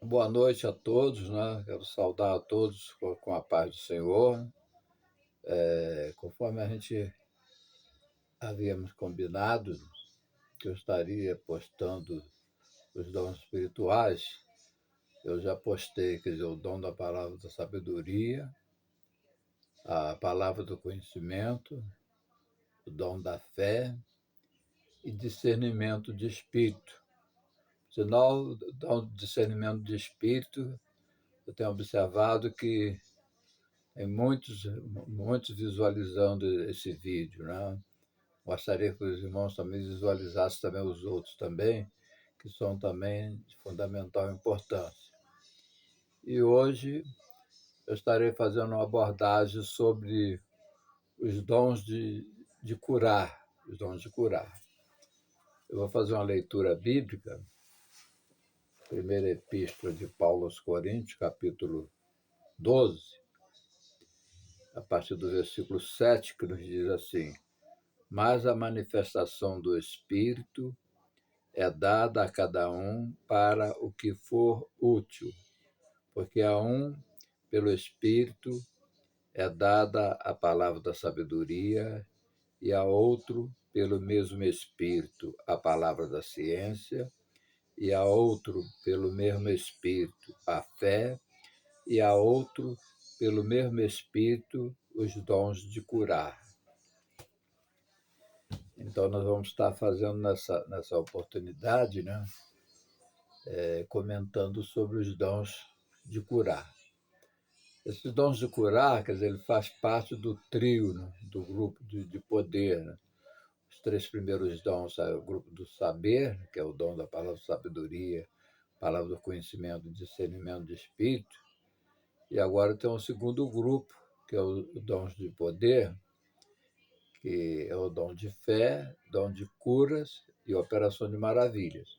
Boa noite a todos, né? Quero saudar a todos com a paz do Senhor. Conforme a gente havíamos combinado, que eu estaria postando os dons espirituais, eu já postei, quer dizer, o dom da palavra da sabedoria, a palavra do conhecimento, o dom da fé e discernimento de espírito. Sinal, o dom de discernimento de espírito, eu tenho observado que tem muitos visualizando esse vídeo, né? Gostaria que os irmãos também visualizassem também os outros também, que são também de fundamental importância. E hoje eu estarei fazendo uma abordagem sobre os dons de curar, os dons de curar. Eu vou fazer uma leitura bíblica, primeira epístola de Paulo aos Coríntios, capítulo 12, a partir do versículo 7, que nos diz assim: mas a manifestação do Espírito é dada a cada um para o que for útil, porque a um, pelo Espírito, é dada a palavra da sabedoria, e a outro, pelo mesmo Espírito, a palavra da ciência, e a outro, pelo mesmo Espírito, a fé, e a outro, pelo mesmo Espírito, os dons de curar. Então, nós vamos estar fazendo nessa oportunidade, né, comentando sobre os dons de curar. Esses dons de curar, quer dizer, ele faz parte do trio, né, do grupo de poder. Né? Os três primeiros dons é o grupo do saber, que é o dom da palavra de sabedoria, palavra do conhecimento, discernimento de espírito. E agora tem um segundo grupo, que é o dons de poder, que é o dom de fé, dom de curas e operação de maravilhas.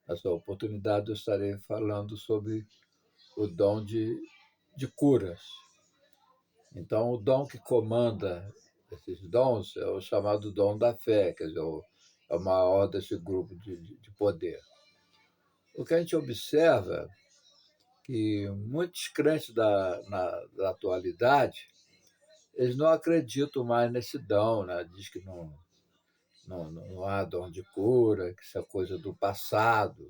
Nessa oportunidade eu estarei falando sobre o dom de curas. Então, o dom que comanda esses dons é o chamado dom da fé, quer dizer, é o maior desse grupo de poder. O que a gente observa é que muitos crentes da atualidade, eles não acreditam mais nesse dom, né? Diz que não há dom de cura, que isso é coisa do passado,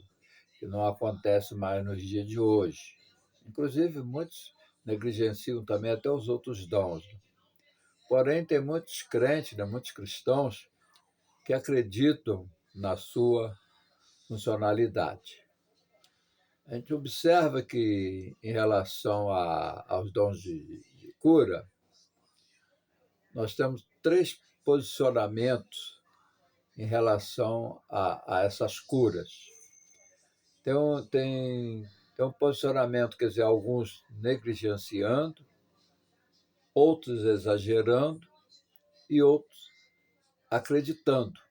que não acontece mais nos dias de hoje. Inclusive, muitos negligenciam também até os outros dons. Porém, tem muitos crentes, né, muitos cristãos, que acreditam na sua funcionalidade. A gente observa que, em relação aos dons de cura, nós temos três posicionamentos em relação a essas curas. Tem um posicionamento, quer dizer, alguns negligenciando, outros exagerando e outros acreditando.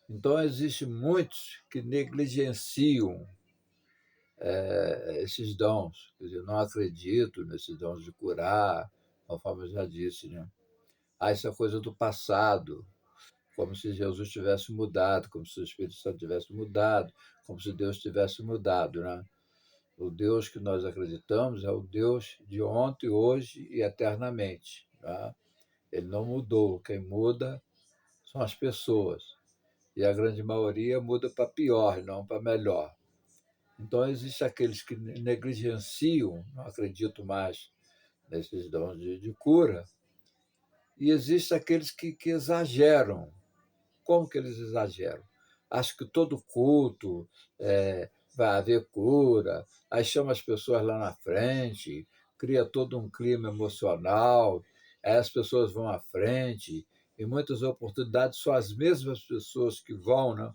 Então, existem muitos que negligenciam esses dons, quer dizer, não acredito nesses dons de curar, conforme eu já disse, né? Isso é coisa do passado, como se Jesus tivesse mudado, como se o Espírito Santo tivesse mudado, como se Deus tivesse mudado, né? O Deus que nós acreditamos é o Deus de ontem, hoje e eternamente. Tá? Ele não mudou. Quem muda são as pessoas. E a grande maioria muda para pior, não para melhor. Então, existem aqueles que negligenciam, não acreditam mais nesses dons de cura, e existem aqueles que exageram. Como que eles exageram? Acham que todo culto vai haver cura, aí chama as pessoas lá na frente, cria todo um clima emocional, aí as pessoas vão à frente, em muitas oportunidades são as mesmas pessoas que vão, né?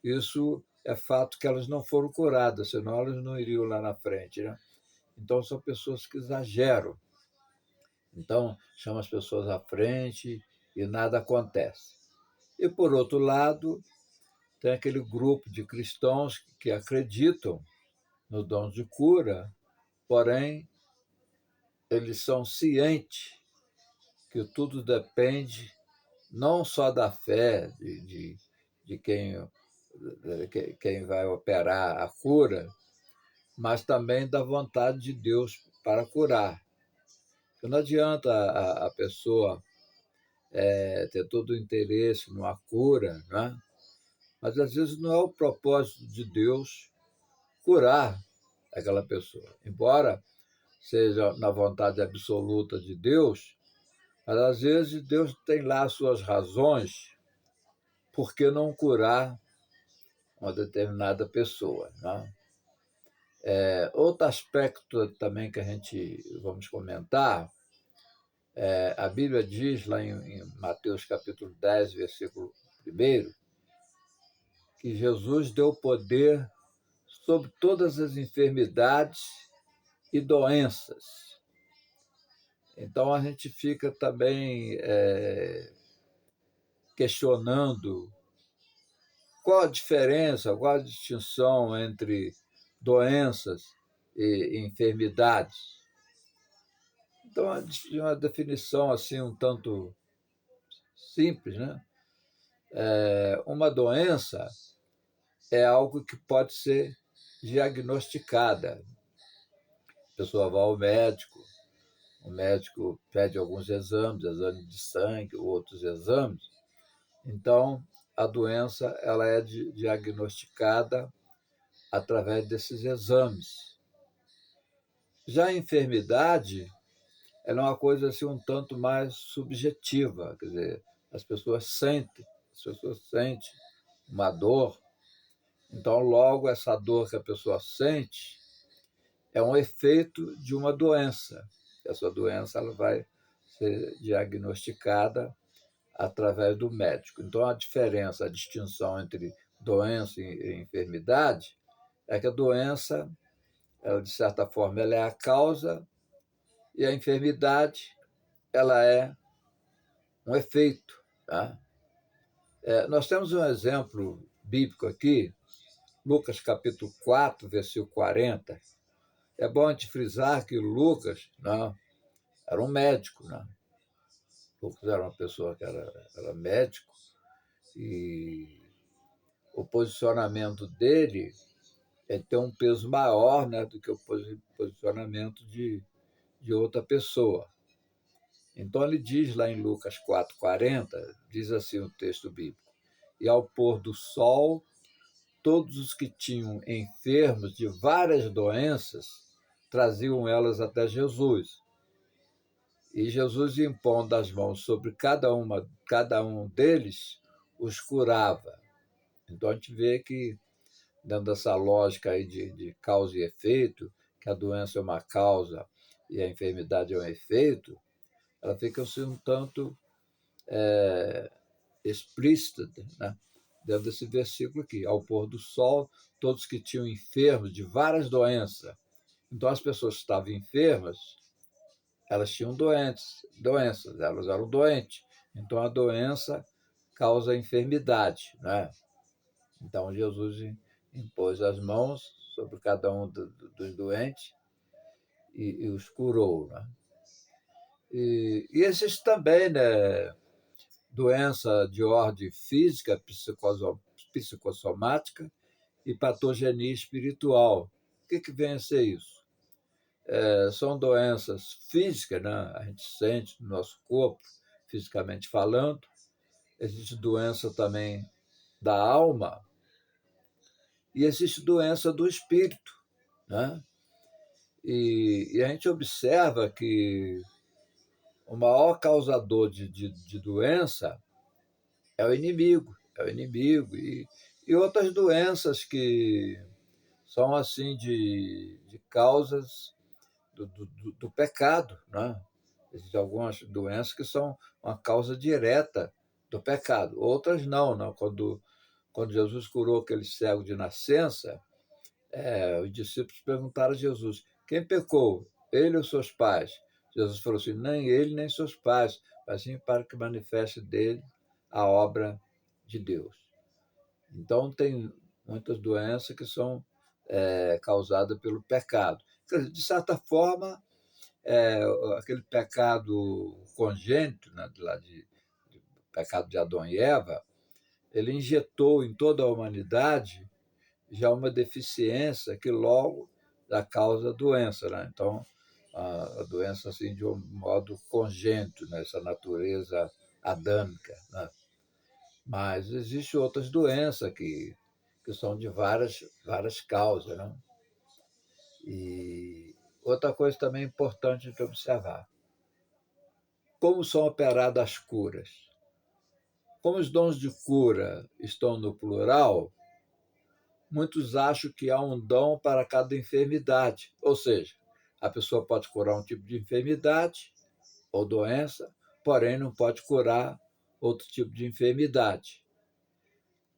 Isso é fato que elas não foram curadas, senão elas não iriam lá na frente. Né? Então, são pessoas que exageram. Então, chama as pessoas à frente e nada acontece. E, por outro lado, tem aquele grupo de cristãos que acreditam no dom de cura, porém, eles são cientes que tudo depende não só da fé de quem vai operar a cura, mas também da vontade de Deus para curar. Porque não adianta a pessoa ter todo o interesse numa cura, né? Mas às vezes não é o propósito de Deus curar aquela pessoa. Embora seja na vontade absoluta de Deus, mas às vezes Deus tem lá as suas razões por que não curar uma determinada pessoa. Né? Outro aspecto também que a gente vamos comentar, a Bíblia diz lá em Mateus capítulo 10, versículo 1, que Jesus deu poder sobre todas as enfermidades e doenças. Então a gente fica também questionando qual a diferença, qual a distinção entre doenças e enfermidades. Então, uma definição assim um tanto simples, né? Uma doença é algo que pode ser diagnosticada. A pessoa vai ao médico, o médico pede alguns exames de sangue, outros exames. Então, a doença ela é diagnosticada através desses exames. Já a enfermidade ela é uma coisa assim um tanto mais subjetiva, quer dizer, as pessoas sentem uma dor, então logo essa dor que a pessoa sente é um efeito de uma doença. Essa doença ela vai ser diagnosticada através do médico. Então a diferença, a distinção entre doença e enfermidade é que a doença, ela, de certa forma, ela é a causa e a enfermidade ela é um efeito. Tá? Nós temos um exemplo bíblico aqui, Lucas capítulo 4, versículo 40. É bom a gente frisar que Lucas não, era um médico. Não? Lucas era uma pessoa que era médico e o posicionamento dele tem um peso maior, né, do que o posicionamento de outra pessoa. Então ele diz lá em Lucas 4,40, diz assim o texto bíblico: e ao pôr do sol, todos os que tinham enfermos de várias doenças traziam elas até Jesus. E Jesus, impondo as mãos sobre cada um deles, os curava. Então a gente vê que, dentro dessa lógica aí de causa e efeito, que a doença é uma causa e a enfermidade é um efeito, ela fica assim, um tanto explícita, né? Dentro desse versículo aqui. Ao pôr do sol, todos que tinham enfermos de várias doenças. Então, as pessoas que estavam enfermas, elas tinham doenças, elas eram doentes. Então, a doença causa enfermidade, né? Então, Jesus impôs as mãos sobre cada um dos doentes e os curou, né? E existe também, né, doença de ordem física, psicossomática e patogenia espiritual. O que vem a ser isso? São doenças físicas, né? A gente sente no nosso corpo, fisicamente falando. Existe doença também da alma e existe doença do espírito, né? E a gente observa que o maior causador de doença é o inimigo e outras doenças que são assim de causas do pecado, né? Existem algumas doenças que são uma causa direta do pecado, outras não, não. Quando Jesus curou aquele cego de nascença, os discípulos perguntaram a Jesus: quem pecou, ele ou seus pais? Jesus falou assim: nem ele nem seus pais, mas sim para que manifeste dele a obra de Deus. Então, tem muitas doenças que são causadas pelo pecado. De certa forma, aquele pecado congênito, né, pecado de Adão e Eva, ele injetou em toda a humanidade já uma deficiência que logo da causa da doença, né? Então, a doença assim de um modo congênito, nessa natureza adâmica, né? Mas existem outras doenças que são de várias causas, né? E outra coisa também importante de observar, como são operadas as curas. Como os dons de cura estão no plural, muitos acham que há um dom para cada enfermidade, ou seja, a pessoa pode curar um tipo de enfermidade ou doença, porém não pode curar outro tipo de enfermidade.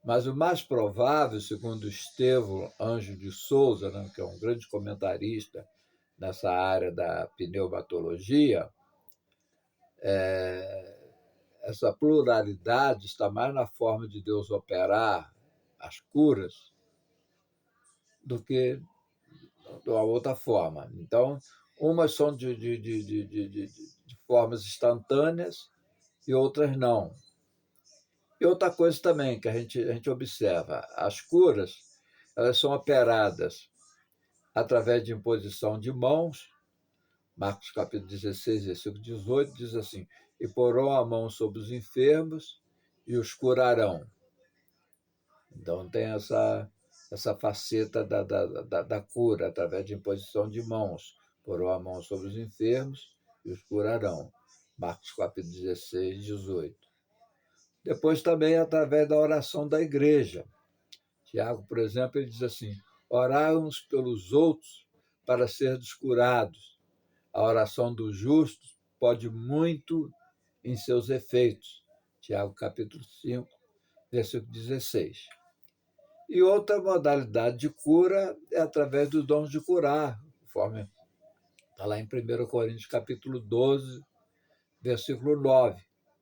Mas o mais provável, segundo Estevão Anjo de Souza, né, que é um grande comentarista nessa área da pneumatologia, essa pluralidade está mais na forma de Deus operar as curas do que de uma outra forma. Então, umas são de formas instantâneas e outras não. E outra coisa também que a gente observa, as curas, elas são operadas através de imposição de mãos. Marcos capítulo 16, versículo 18, diz assim: e porão a mão sobre os enfermos e os curarão. Então tem essa faceta da cura, através de imposição de mãos. Porão a mão sobre os enfermos e os curarão. Marcos capítulo 16, 18. Depois também através da oração da igreja. Tiago, por exemplo, ele diz assim: orai uns pelos outros para serem curados. A oração dos justos pode muito em seus efeitos. Tiago capítulo 5, versículo 16. E outra modalidade de cura é através dos dons de curar, conforme está lá em 1 Coríntios capítulo 12, versículo 9,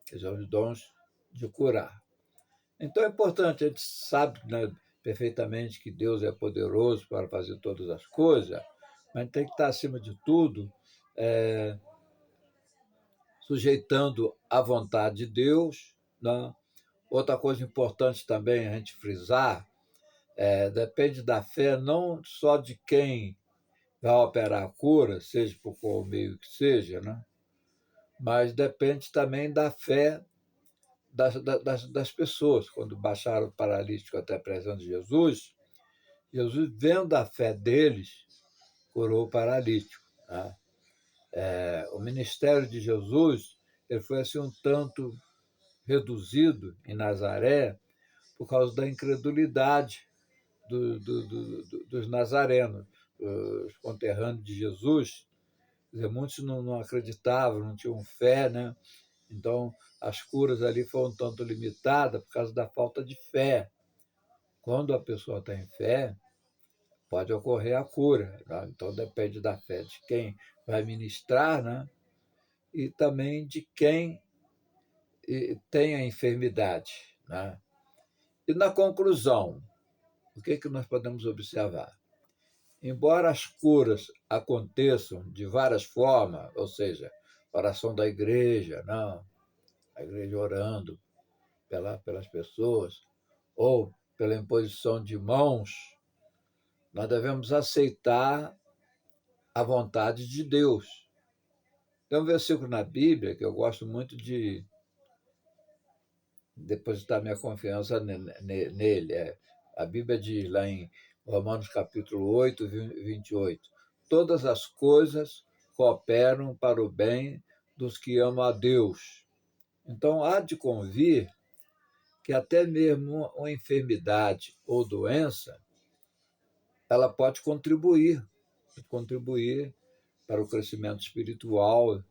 que são os dons de curar. Então é importante, a gente sabe, né, perfeitamente que Deus é poderoso para fazer todas as coisas, mas tem que estar, acima de tudo, sujeitando à vontade de Deus, né? Outra coisa importante também a gente frisar, depende da fé não só de quem vai operar a cura, seja por qual meio que seja, né? Mas depende também da fé das pessoas. Quando baixaram o paralítico até a presença de Jesus, Jesus, vendo a fé deles, curou o paralítico, né? O ministério de Jesus ele foi assim um tanto reduzido em Nazaré por causa da incredulidade dos nazarenos, os conterrâneos de Jesus. Quer dizer, muitos não acreditavam, não tinham fé, né? Então, as curas ali foram um tanto limitadas por causa da falta de fé. Quando a pessoa tem fé, pode ocorrer a cura, né? Então, depende da fé de quem vai ministrar, né? E também de quem tem a enfermidade, né? E, na conclusão, o que nós podemos observar? Embora as curas aconteçam de várias formas, ou seja, oração da igreja, não, a igreja orando pelas pessoas, ou pela imposição de mãos, nós devemos aceitar a vontade de Deus. Tem um versículo na Bíblia que eu gosto muito de depositar minha confiança nele. A Bíblia diz lá em Romanos capítulo 8, 28, todas as coisas cooperam para o bem dos que amam a Deus. Então, há de convir que até mesmo uma enfermidade ou doença, ela pode contribuir para o crescimento espiritual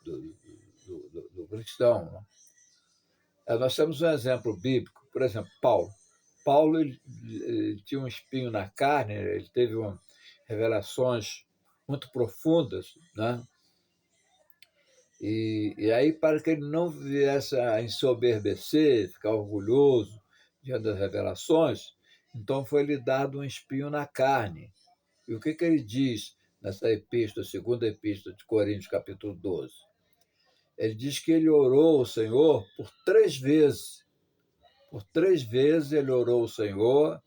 do cristão, né? Nós temos um exemplo bíblico, por exemplo, Paulo. Paulo ele tinha um espinho na carne, ele teve revelações muito profundas, né? E aí, para que ele não viesse a ensoberbecer, ficar orgulhoso diante das revelações, então foi-lhe dado um espinho na carne. E o que ele diz nessa epístola, segunda epístola de Coríntios, capítulo 12? Ele diz que ele orou ao Senhor por 3 vezes. Por 3 vezes ele orou ao Senhor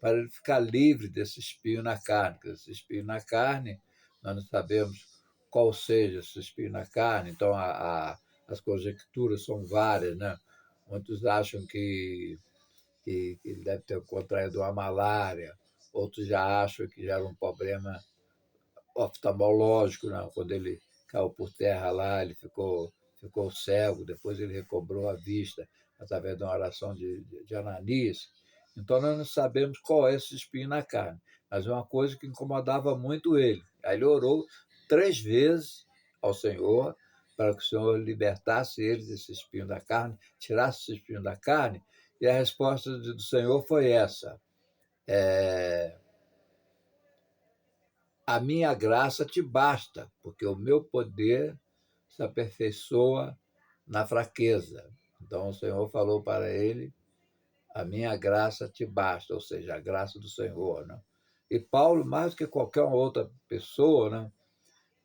para ele ficar livre desse espinho na carne. Porque esse espinho na carne, nós não sabemos qual seja esse espinho na carne, então as conjecturas são várias, né? Muitos acham que ele deve ter contraído uma malária, outros já acham que já era um problema oftalmológico, né? Quando ele caiu por terra lá, ele ficou cego, depois ele recobrou a vista através de uma oração de Ananias. Então nós não sabemos qual é esse espinho na carne, mas é uma coisa que incomodava muito ele. Aí ele orou 3 vezes ao Senhor para que o Senhor libertasse ele desse espinho da carne, tirasse esse espinho da carne, e a resposta do Senhor foi essa: a minha graça te basta, porque o meu poder se aperfeiçoa na fraqueza. Então o Senhor falou para ele: a minha graça te basta, ou seja, a graça do Senhor. Né? E Paulo, mais do que qualquer outra pessoa, né,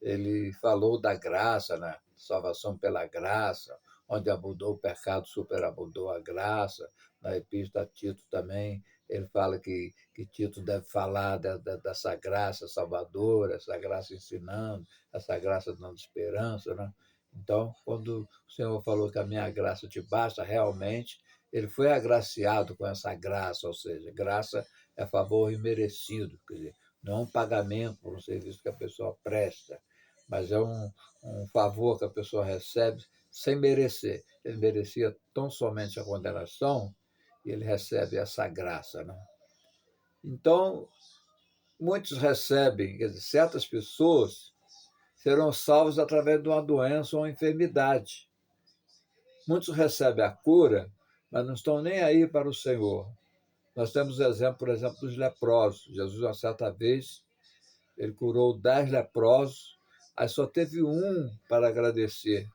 ele falou da graça, né? Salvação pela graça, onde abundou o pecado, superabundou a graça. Na Epístola a Tito também, ele fala que Tito deve falar dessa graça salvadora, essa graça ensinando, essa graça dando esperança. Né? Então, quando o Senhor falou que a minha graça te basta, realmente, ele foi agraciado com essa graça, ou seja, graça é favor imerecido, quer dizer, não é um pagamento por um serviço que a pessoa presta, mas é um favor que a pessoa recebe sem merecer. Ele merecia tão somente a condenação e ele recebe essa graça. Né? Então, muitos recebem, quer dizer, certas pessoas serão salvas através de uma doença ou uma enfermidade. Muitos recebem a cura, mas não estão nem aí para o Senhor. Nós temos exemplo, por exemplo, dos leprosos. Jesus, uma certa vez, ele curou 10 leprosos, aí só teve um para agradecer.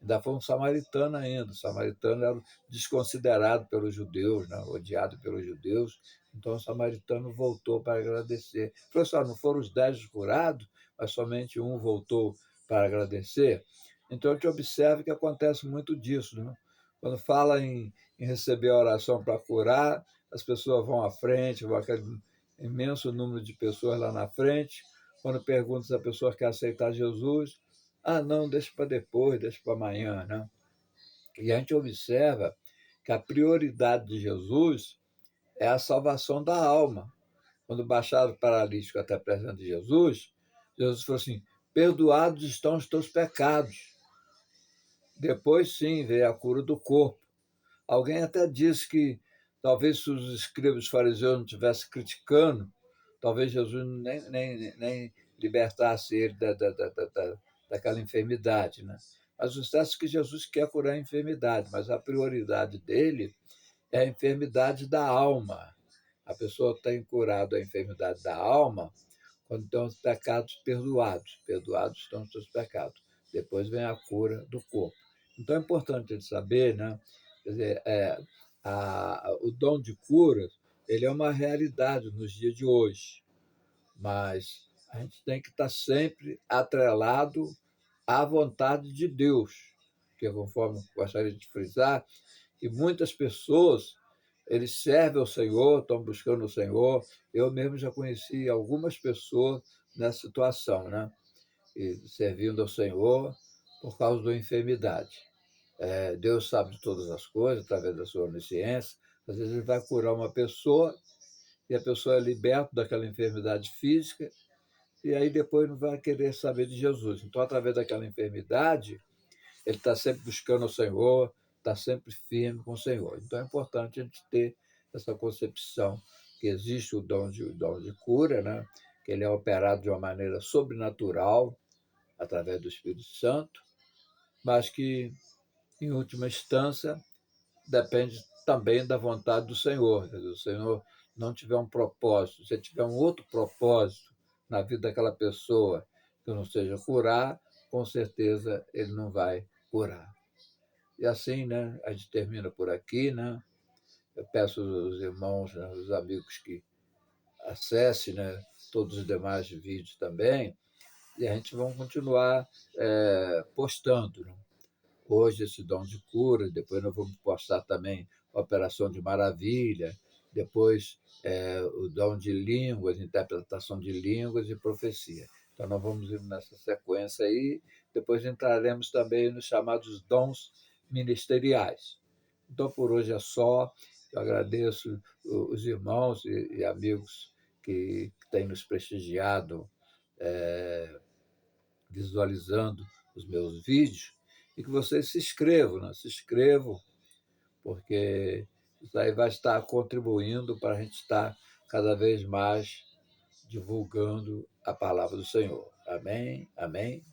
Ainda foi um samaritano ainda. O samaritano era desconsiderado pelos judeus, né? Odiado pelos judeus. Então o samaritano voltou para agradecer. Falou assim: não foram os 10 curados, mas somente um voltou para agradecer. Então a gente observa que acontece muito disso. Né? Quando fala em receber a oração para curar, as pessoas vão à frente, vão aquele imenso número de pessoas lá na frente. Quando pergunta se a pessoa quer aceitar Jesus, não, deixa para depois, deixa para amanhã. Né? E a gente observa que a prioridade de Jesus é a salvação da alma. Quando baixaram o paralítico até a presença de Jesus, Jesus falou assim: perdoados estão os teus pecados. Depois, sim, veio a cura do corpo. Alguém até disse que talvez se os escribas e os fariseus não estivessem criticando, talvez Jesus nem libertasse ele daquela enfermidade. Né? Mas o certo é que Jesus quer curar a enfermidade, mas a prioridade dele é a enfermidade da alma. A pessoa tem curado a enfermidade da alma quando estão os pecados perdoados. Perdoados estão os seus pecados. Depois vem a cura do corpo. Então é importante ele saber, né? Quer dizer, o dom de cura ele é uma realidade nos dias de hoje, mas a gente tem que estar sempre atrelado à vontade de Deus, que conforme gostaria de frisar, que muitas pessoas eles servem ao Senhor, estão buscando o Senhor. Eu mesmo já conheci algumas pessoas nessa situação, né? E servindo ao Senhor por causa da enfermidade. Deus sabe de todas as coisas, através da sua onisciência. Às vezes ele vai curar uma pessoa e a pessoa é liberta daquela enfermidade física e aí depois não vai querer saber de Jesus. Então, através daquela enfermidade, ele está sempre buscando o Senhor, está sempre firme com o Senhor. Então é importante a gente ter essa concepção que existe o dom de cura, né? Que ele é operado de uma maneira sobrenatural, através do Espírito Santo, mas que, em última instância, depende também da vontade do Senhor. Se o Senhor não tiver um propósito, se tiver um outro propósito na vida daquela pessoa que não seja curar, com certeza ele não vai curar. E assim, né, a gente termina por aqui, né? Eu peço aos irmãos, né, aos amigos que acessem, né, todos os demais vídeos também, e a gente vai continuar postando. Né? Hoje esse dom de cura, depois nós vamos postar também a Operação de Maravilha, depois o dom de línguas, interpretação de línguas e profecia. Então, nós vamos ir nessa sequência aí, depois entraremos também nos chamados dons ministeriais. Então, por hoje é só. Eu agradeço os irmãos e amigos que têm nos prestigiado, visualizando os meus vídeos, e que vocês se inscrevam, né? Se inscrevam, porque isso aí vai estar contribuindo para a gente estar cada vez mais divulgando a palavra do Senhor. Amém, amém.